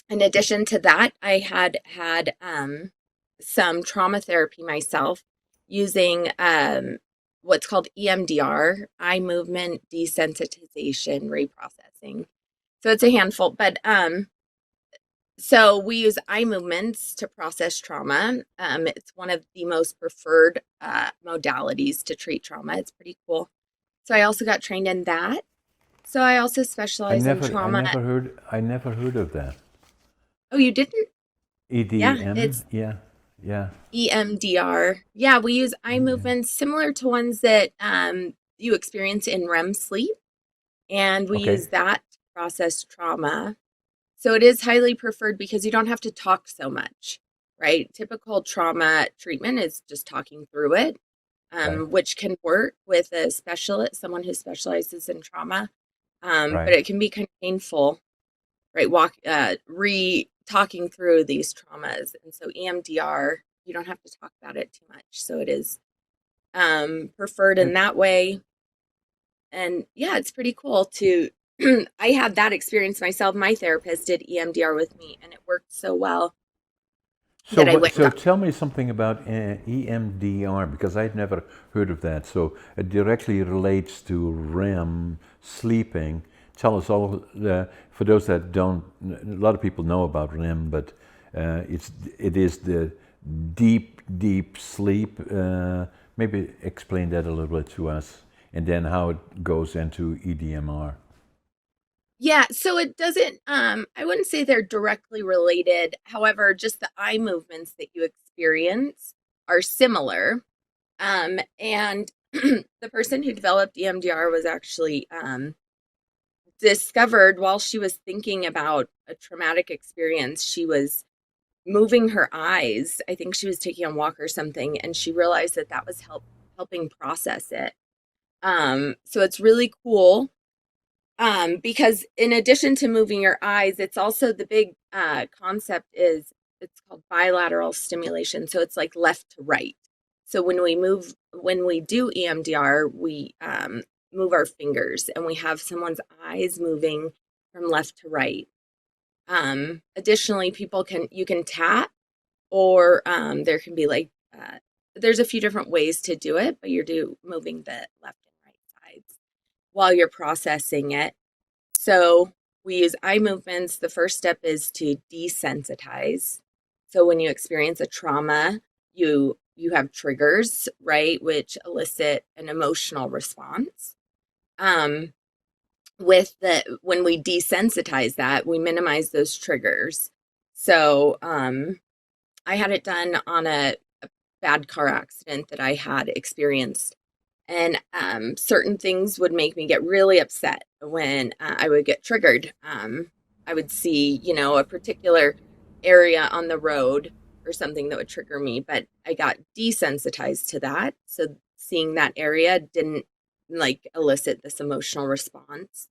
In addition to that, I had some trauma therapy myself using what's called EMDR, eye movement desensitization reprocessing. So it's a handful, but so we use eye movements to process trauma. It's one of the most preferred modalities to treat trauma. It's pretty cool. So I also got trained in that. So I also specialize in trauma. I never heard of that. Oh, you didn't? Yeah, EDM, it's yeah, yeah. EMDR. Yeah, we use eye Yeah. movements similar to ones that you experience in REM sleep, and we Okay. use that to process trauma. So it is highly preferred because you don't have to talk so much, right? Typical trauma treatment is just talking through it, Right. which can work with a specialist, someone who specializes in trauma, but Right. it can be kind of painful, right? Talking through these traumas, and so EMDR, you don't have to talk about it too much, so it is preferred in And that way. And yeah, it's pretty cool to. I had that experience myself. My therapist did EMDR with me, and it worked so well so, that I went and so got. tell me something about EMDR because I'd never heard of that. So it directly relates to REM sleeping. Tell us all. For those that don't, a lot of people know about REM, but it is the deep sleep. Maybe explain that a little bit to us, and then how it goes into EDMR. Yeah, so it doesn't. I wouldn't say they're directly related. However, just the eye movements that you experience are similar. And the person who developed EMDR was actually discovered while she was thinking about a traumatic experience. She was moving her eyes. I think she was taking a walk or something, and she realized that that was helping process it. So it's really cool because in addition to moving your eyes, it's also the big concept is it's called bilateral stimulation. So it's like left to right. So when we do EMDR, we move our fingers and we have someone's eyes moving from left to right. Additionally, you can tap or there can be there's a few different ways to do it, but moving the left and right sides while you're processing it. So we use eye movements. The first step is to desensitize. So when you experience a trauma, you have triggers, right, which elicit an emotional response. Um, with the when we desensitize that, we minimize those triggers. So I had it done on a bad car accident that I had experienced, and certain things would make me get really upset when I would get triggered. I would see, a particular area on the road or something that would trigger me, but I got desensitized to that. So seeing that area didn't like elicit this emotional response.